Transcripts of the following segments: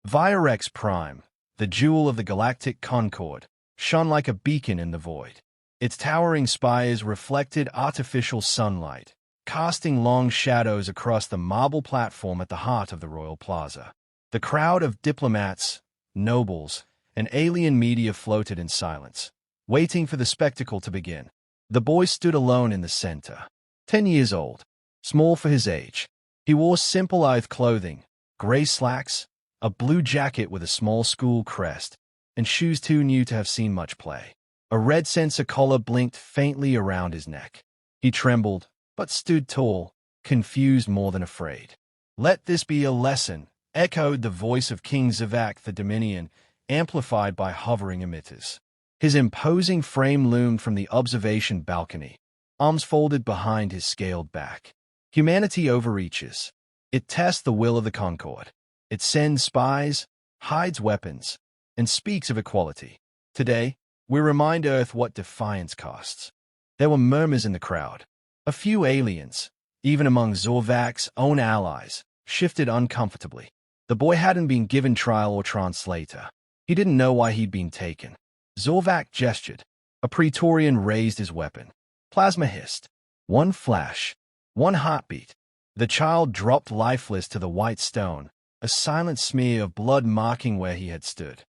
Virex Prime, the jewel of the galactic concord, shone like a beacon in the void. Its towering spires reflected artificial sunlight, casting long shadows across the marble platform at the heart of the royal plaza. The crowd of diplomats, nobles, and alien media floated in silence, waiting for the spectacle to begin. The boy stood alone in the center. 10 years old, small for his age. He wore simple Earth clothing, gray slacks, a blue jacket with a small school crest, and shoes too new to have seen much play. A red sensor collar blinked faintly around his neck. He trembled, but stood tall, confused more than afraid. "Let this be a lesson," echoed the voice of King Zavak the Dominion, amplified by hovering emitters. His imposing frame loomed from the observation balcony, arms folded behind his scaled back. Humanity overreaches. It tests the will of the Concord. It sends spies, hides weapons, and speaks of equality. Today, we remind Earth what defiance costs. There were murmurs in the crowd. A few aliens, even among Zorvak's own allies, shifted uncomfortably. The boy hadn't been given trial or translator. He didn't know why he'd been taken. Zorvak gestured. A Praetorian raised his weapon. Plasma hissed. One flash. One heartbeat. The child dropped lifeless to the white stone, a silent smear of blood marking where he had stood.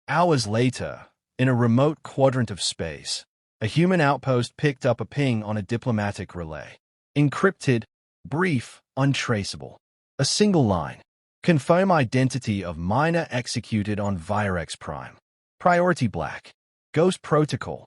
Hours later, in a remote quadrant of space, a human outpost picked up a ping on a diplomatic relay. Encrypted, brief, untraceable. A single line. Confirm identity of miner executed on Virex Prime. Priority black. Ghost protocol.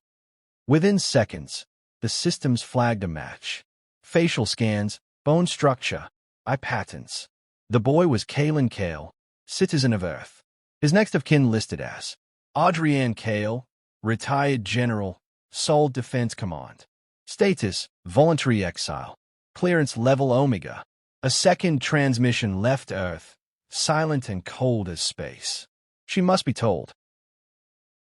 Within seconds, the systems flagged a match. Facial scans, bone structure, eye patterns. The boy was Kael, citizen of Earth. His next of kin listed as Adrienne Kael, retired General, Sole Defense Command. Status, voluntary exile. Clearance level Omega. A second transmission left Earth, silent and cold as space. She must be told.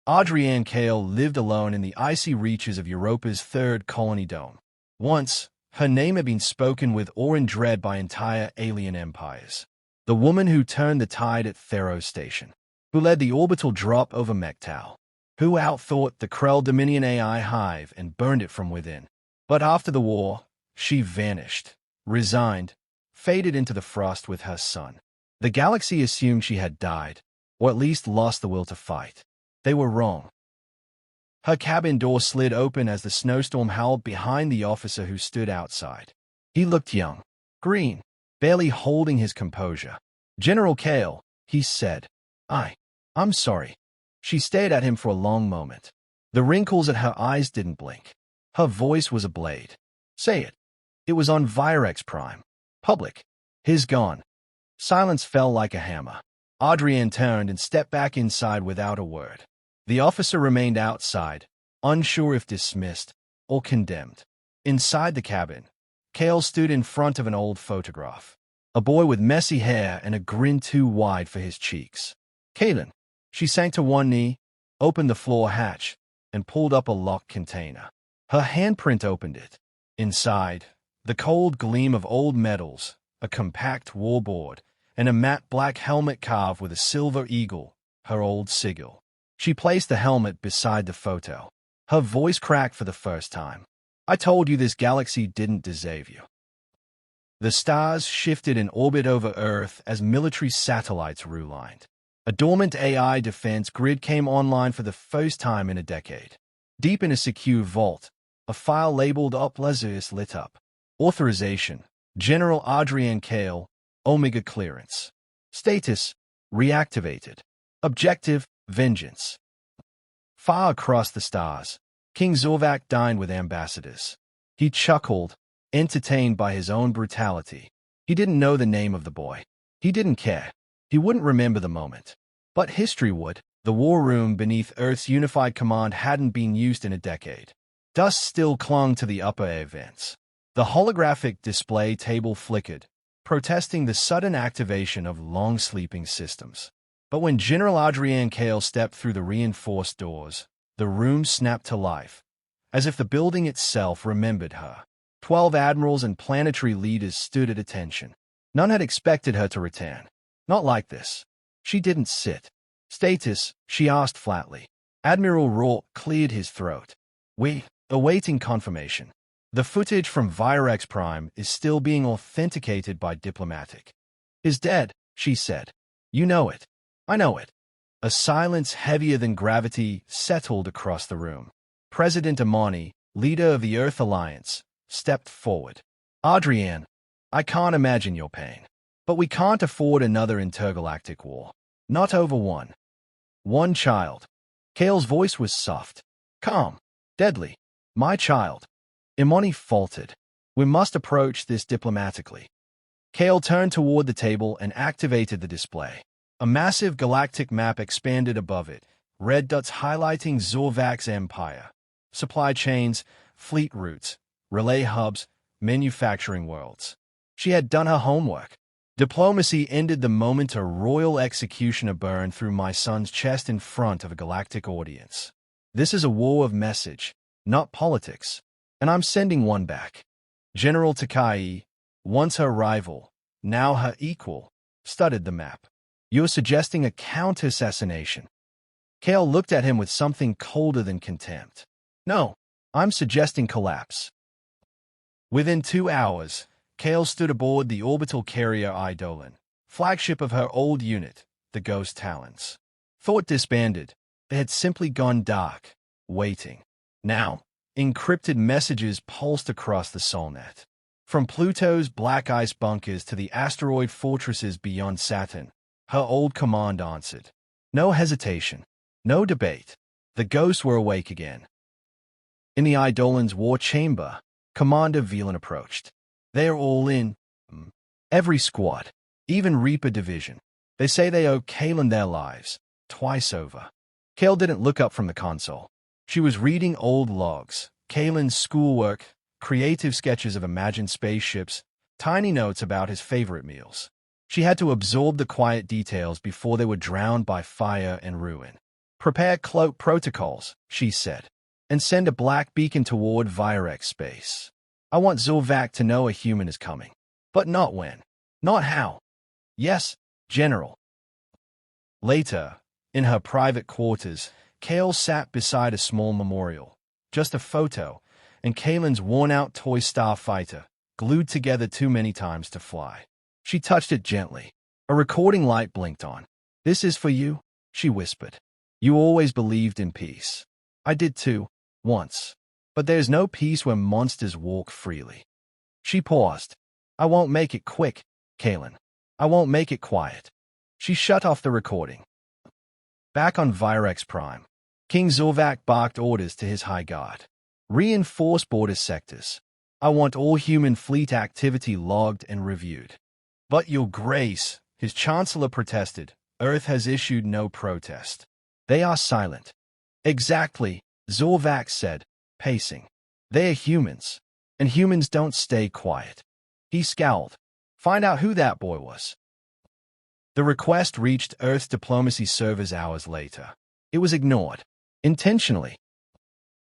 Adrienne Kael lived alone in the icy reaches of Europa's third colony dome. Once, her name had been spoken with awe and dread by entire alien empires. The woman who turned the tide at Theros Station, who led the orbital drop over Mektal, who outthought the Krell Dominion AI hive and burned it from within. But after the war, she vanished, resigned, faded into the frost with her son. The galaxy assumed she had died, or at least lost the will to fight. They were wrong. Her cabin door slid open as the snowstorm howled behind the officer who stood outside. He looked young, green, barely holding his composure. "General Kael," he said. I'm sorry." She stared at him for a long moment. The wrinkles at her eyes didn't blink. Her voice was a blade. "Say it." It was on Virex Prime. Public. His gone. Silence fell like a hammer. Adrienne turned and stepped back inside without a word. The officer remained outside, unsure if dismissed or condemned. Inside the cabin, Kael stood in front of an old photograph. A boy with messy hair and a grin too wide for his cheeks. "Kaelin." She sank to one knee, opened the floor hatch, and pulled up a locked container. Her handprint opened it. Inside, the cold gleam of old metals, a compact warboard, and a matte black helmet carved with a silver eagle, her old sigil. She placed the helmet beside the photo. Her voice cracked for the first time. "I told you this galaxy didn't deserve you." The stars shifted in orbit over Earth as military satellites realigned. A dormant AI defense grid came online for the first time in a decade. Deep in a secure vault, a file labeled Lazarus lit up. Authorization: General Adrienne Kael, Omega clearance. Status: reactivated. Objective: vengeance. Far across the stars, King Zorvak dined with ambassadors. He chuckled, entertained by his own brutality. He didn't know the name of the boy. He didn't care. He wouldn't remember the moment. But history would. The war room beneath Earth's unified command hadn't been used in a decade. Dust still clung to the upper air vents. The holographic display table flickered, protesting the sudden activation of long-sleeping systems. But when General Adrienne Kael stepped through the reinforced doors, the room snapped to life, as if the building itself remembered her. 12 admirals and planetary leaders stood at attention. None had expected her to return. Not like this. She didn't sit. Status, she asked flatly. Admiral Rourke cleared his throat. We, awaiting confirmation. The footage from Virex Prime is still being authenticated by diplomatic. Is dead, she said. You know it. I know it. A silence heavier than gravity settled across the room. President Amani, leader of the Earth Alliance, stepped forward. Adrienne, I can't imagine your pain. But we can't afford another intergalactic war. Not over one. One child. Kael's voice was soft. Calm. Deadly. My child. Imani faltered. We must approach this diplomatically. Kael turned toward the table and activated the display. A massive galactic map expanded above it, red dots highlighting Zorvak's empire. Supply chains, fleet routes, relay hubs, manufacturing worlds. She had done her homework. Diplomacy ended the moment a royal executioner burned through my son's chest in front of a galactic audience. This is a war of message, not politics, and I'm sending one back. General Takai, once her rival, now her equal, studied the map. You're suggesting a counter-assassination. Kael looked at him with something colder than contempt. No, I'm suggesting collapse. Within 2 hours, Kael stood aboard the orbital carrier Eidolon, flagship of her old unit, the Ghost Talons. Thought disbanded, they had simply gone dark, waiting. Now, encrypted messages pulsed across the Solnet. From Pluto's black ice bunkers to the asteroid fortresses beyond Saturn, her old command answered. No hesitation, no debate. The ghosts were awake again. In the Eidolon's war chamber, Commander Velan approached. They are all in. Every squad, even Reaper Division. They say they owe Kaelin their lives, twice over. Kael didn't look up from the console. She was reading old logs, Kaelin's schoolwork, creative sketches of imagined spaceships, tiny notes about his favorite meals. She had to absorb the quiet details before they were drowned by fire and ruin. Prepare cloak protocols, she said, and send a black beacon toward Virex space. I want Zorvak to know a human is coming. But not when. Not how. Yes, General. Later, in her private quarters, Kael sat beside a small memorial. Just a photo, and Kaelin's worn-out toy starfighter, glued together too many times to fly. She touched it gently. A recording light blinked on. This is for you, she whispered. You always believed in peace. I did too, once. But there's no peace where monsters walk freely. She paused. I won't make it quick, Kaelin. I won't make it quiet. She shut off the recording. Back on Virex Prime, King Zorvak barked orders to his high guard. Reinforce border sectors. I want all human fleet activity logged and reviewed. But Your Grace, his chancellor protested. Earth has issued no protest. They are silent. Exactly, Zorvak said, pacing. They are humans, and humans don't stay quiet. He scowled. Find out who that boy was. The request reached Earth's diplomacy servers hours later. It was ignored. Intentionally.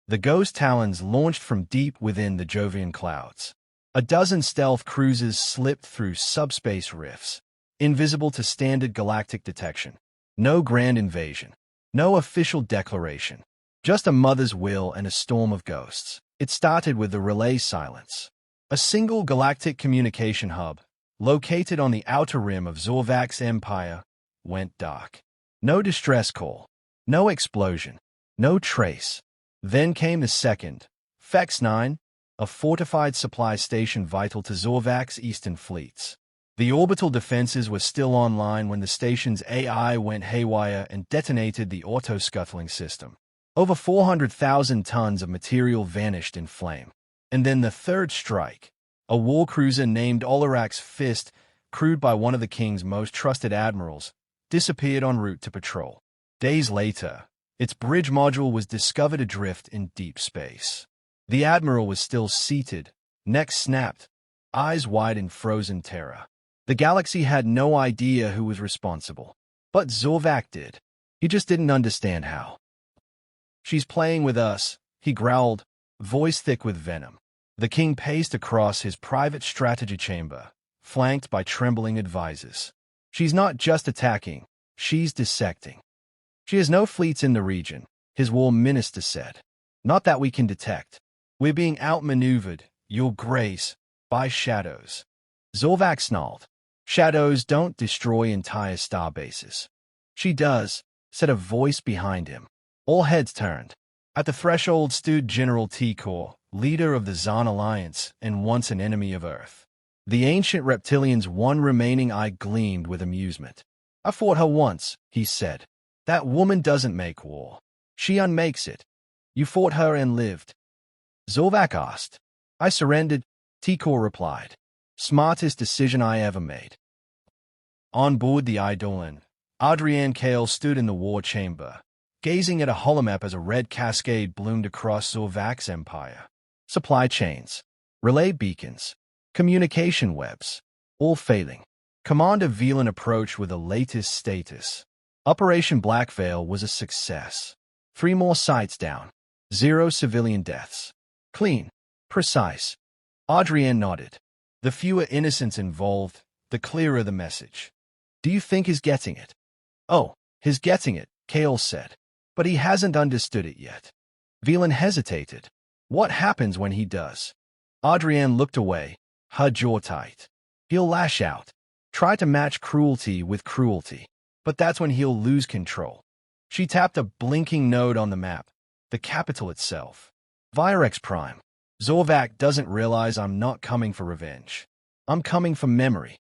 The Ghost Talons launched from deep within the Jovian clouds. A dozen stealth cruisers slipped through subspace rifts, invisible to standard galactic detection. No grand invasion. No official declaration. Just a mother's will and a storm of ghosts. It started with the relay silence. A single galactic communication hub, located on the outer rim of Zorvak's empire, went dark. No distress call. No explosion. No trace. Then came the second, Fex 9, a fortified supply station vital to Zorvak's eastern fleets. The orbital defenses were still online when the station's AI went haywire and detonated the auto-scuttling system. Over 400,000 tons of material vanished in flame. And then the third strike, a war cruiser named Olarak's Fist, crewed by one of the King's most trusted admirals, disappeared en route to patrol. Days later, its bridge module was discovered adrift in deep space. The admiral was still seated, neck snapped, eyes wide in frozen terror. The galaxy had no idea who was responsible. But Zorvak did. He just didn't understand how. She's playing with us, he growled, voice thick with venom. The king paced across his private strategy chamber, flanked by trembling advisors. She's not just attacking, She's dissecting. She has no fleets in the region, his war minister said. Not that we can detect. We're being outmaneuvered, Your Grace, by shadows. Zorvac snarled. Shadows don't destroy entire starbases. She does, said a voice behind him. All heads turned. At the threshold stood General T-Core, leader of the Zon Alliance and once an enemy of Earth. The ancient reptilian's one remaining eye gleamed with amusement. I fought her once, he said. That woman doesn't make war. She unmakes it. You fought her and lived. Zorvac asked. I surrendered, T-Core replied. Smartest decision I ever made. On board the Eidolon, Adrienne Kael stood in the war chamber, gazing at a holomap as a red cascade bloomed across Zorvac's empire. Supply chains, relay beacons, communication webs, all failing. Commander Velan approached with the latest status. Operation Black Veil was a success. 3 more sites down. 0 civilian deaths. Clean. Precise. Adrienne nodded. The fewer innocents involved, the clearer the message. Do you think he's getting it? Oh, he's getting it, Kael said. But he hasn't understood it yet. Velan hesitated. What happens when he does? Adrienne looked away, her jaw tight. He'll lash out. Try to match cruelty with cruelty. But that's when he'll lose control. She tapped a blinking node on the map, the capital itself. Virex Prime. Zorvac doesn't realize I'm not coming for revenge. I'm coming for memory.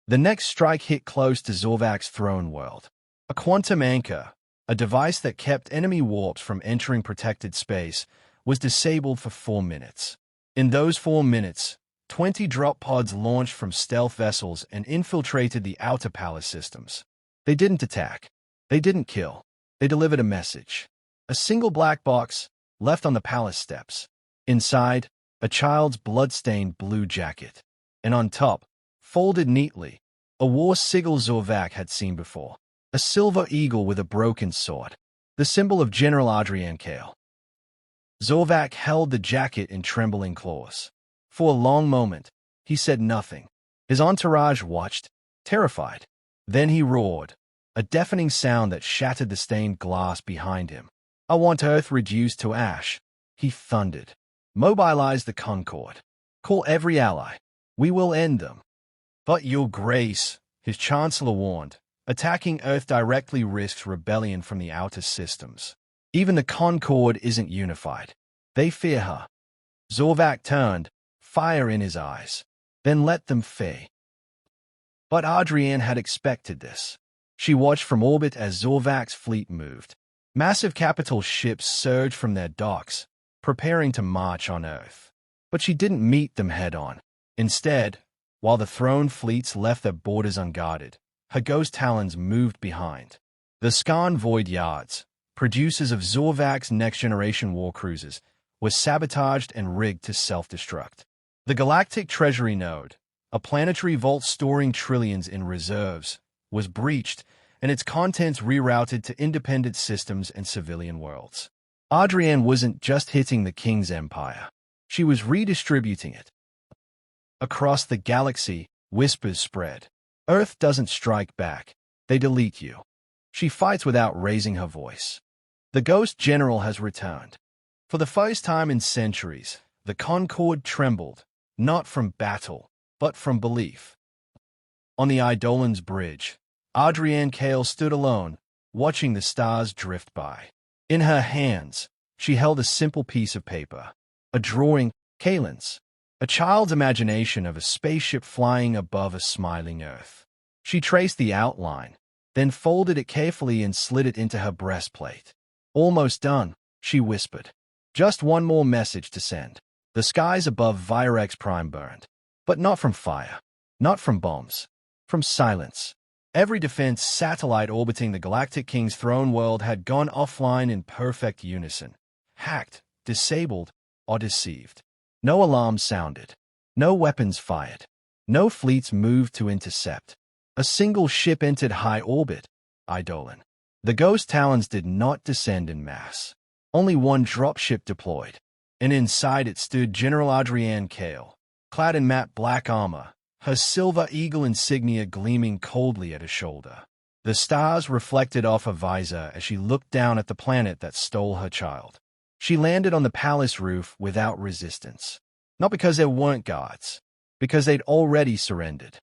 The next strike hit close to Zorvac's throne world. A quantum anchor, a device that kept enemy warps from entering protected space, was disabled for 4 minutes. In those 4 minutes, 20 drop pods launched from stealth vessels and infiltrated the outer palace systems. They didn't attack. They didn't kill. They delivered a message. A single black box, left on the palace steps. Inside, a child's blood-stained blue jacket. And on top, folded neatly, a war sigil Zorvac had seen before. A silver eagle with a broken sword. The symbol of General Adrienne Kael. Zorvac held the jacket in trembling claws. For a long moment, he said nothing. His entourage watched, terrified. Then he roared, a deafening sound that shattered the stained glass behind him. I want Earth reduced to ash, he thundered. Mobilize the Concord. Call every ally. We will end them. But Your Grace, his chancellor warned, attacking Earth directly risks rebellion from the outer systems. Even the Concord isn't unified. They fear her. Zorvac turned, fire in his eyes. Then let them fade. But Adrienne had expected this. She watched from orbit as Zorvac's fleet moved. Massive capital ships surged from their docks, preparing to march on Earth. But she didn't meet them head-on. Instead, while the throne fleets left their borders unguarded, her ghost talons moved behind. The Skarn Void Yards, producers of Zorvac's next-generation war cruisers, were sabotaged and rigged to self-destruct. The Galactic Treasury Node, a planetary vault storing trillions in reserves, was breached and its contents rerouted to independent systems and civilian worlds. Adrienne wasn't just hitting the King's empire. She was redistributing it. Across the galaxy, whispers spread. Earth doesn't strike back. They delete you. She fights without raising her voice. The Ghost General has returned. For the first time in centuries, the Concord trembled, not from battle, but from belief. On the Eidolon's bridge, Adrienne Kael stood alone, watching the stars drift by. In her hands, she held a simple piece of paper, a drawing, Kaelin's, a child's imagination of a spaceship flying above a smiling Earth. She traced the outline, then folded it carefully and slid it into her breastplate. Almost done, she whispered. Just one more message to send. The skies above Virex Prime burned. But not from fire, not from bombs, from silence. Every defense satellite orbiting the Galactic King's throne world had gone offline in perfect unison. Hacked, disabled, or deceived. No alarms sounded. No weapons fired. No fleets moved to intercept. A single ship entered high orbit, Eidolon. The Ghost Talons did not descend in mass. Only one dropship deployed, and inside it stood General Adrienne Kael, clad in matte black armor, her silver eagle insignia gleaming coldly at her shoulder. The stars reflected off her visor as she looked down at the planet that stole her child. She landed on the palace roof without resistance. Not because there weren't guards, because they'd already surrendered.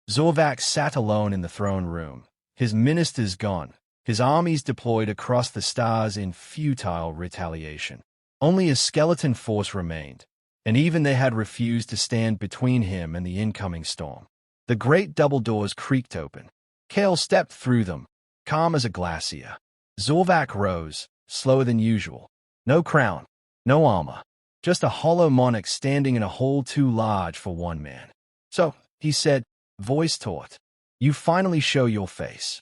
Zorvac sat alone in the throne room, his ministers gone, his armies deployed across the stars in futile retaliation. Only a skeleton force remained, and even they had refused to stand between him and the incoming storm. The great double doors creaked open. Kael stepped through them, calm as a glacier. Zorvac rose, slower than usual. No crown, no armor, just a hollow monarch standing in a hall too large for one man. "So," he said, voice taut, "you finally show your face."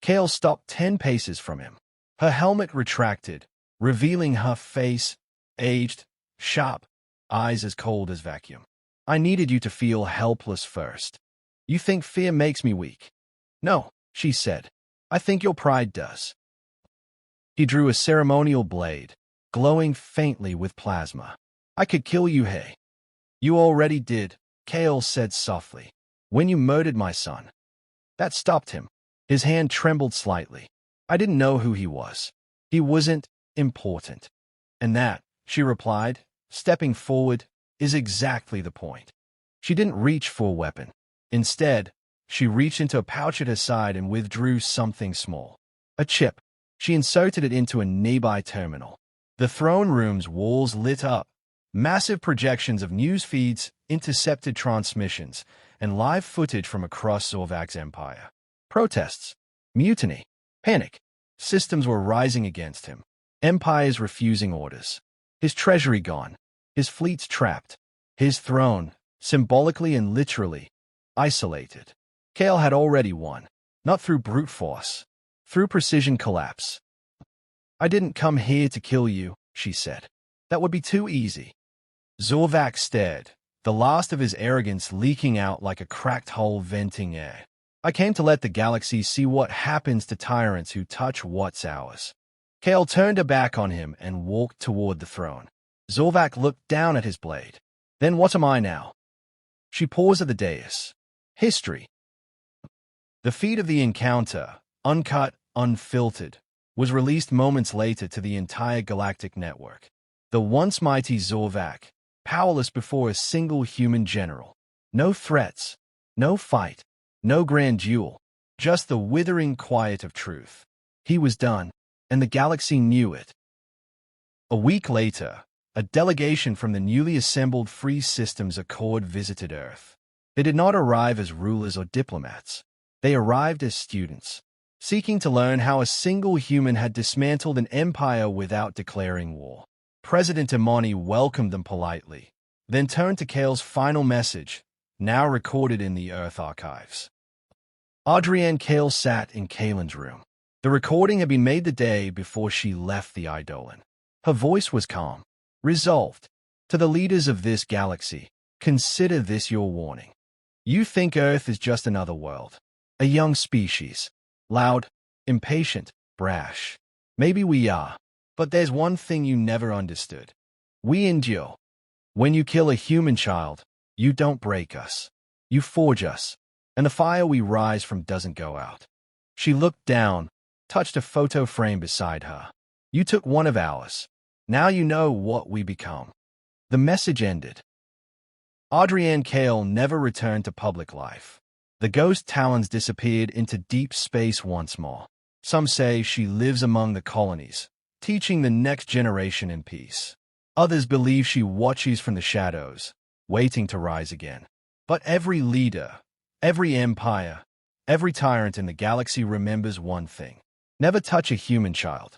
Kael stopped 10 paces from him. Her helmet retracted, revealing her face, aged, sharp, eyes as cold as vacuum. "I needed you to feel helpless first. You think fear makes me weak?" "No," she said. "I think your pride does." He drew a ceremonial blade, glowing faintly with plasma. "I could kill you, hey." "You already did," Kael said softly, "when you murdered my son." That stopped him. His hand trembled slightly. "I didn't know who he was. He wasn't important." "And that," she replied, stepping forward, "is exactly the point." She didn't reach for a weapon. Instead, she reached into a pouch at her side and withdrew something small. A chip. She inserted it into a nearby terminal. The throne room's walls lit up. Massive projections of news feeds, intercepted transmissions, and live footage from across Zorvac's empire. Protests, mutiny, panic. Systems were rising against him. Empires refusing orders. His treasury gone. His fleets trapped. His throne, symbolically and literally, isolated. Kael had already won. Not through brute force. Through precision collapse. "I didn't come here to kill you," she said. "That would be too easy." Zorvac stared, the last of his arrogance leaking out like a cracked hole venting air. "I came to let the galaxy see what happens to tyrants who touch what's ours." Kael turned her back on him and walked toward the throne. Zorvac looked down at his blade. "Then what am I now?" She paused at the dais. History. The feed of the encounter, uncut, unfiltered, was released moments later to the entire galactic network. The once mighty Zorvac, powerless before a single human general. No threats, no fight, no grand duel, just the withering quiet of truth. He was done, and the galaxy knew it. A week later, a delegation from the newly assembled Free Systems Accord visited Earth. They did not arrive as rulers or diplomats. They arrived as students, seeking to learn how a single human had dismantled an empire without declaring war. President Mrcy welcomed them politely, then turned to Kael's final message, now recorded in the Earth archives. Adrienne Kael sat in Kaelin's room. The recording had been made the day before she left the Eidolon. Her voice was calm, resolved. "To the leaders of this galaxy, consider this your warning. You think Earth is just another world, a young species, loud, impatient, brash. Maybe we are, but there's one thing you never understood. We endure. When you kill a human child, you don't break us. You forge us, and the fire we rise from doesn't go out." She looked down, touched a photo frame beside her. "You took one of ours. Now you know what we become." The message ended. Adrienne Kael never returned to public life. The ghost talons disappeared into deep space once more. Some say she lives among the colonies, teaching the next generation in peace. Others believe she watches from the shadows, waiting to rise again. But every leader, every empire, every tyrant in the galaxy remembers one thing: never touch a human child.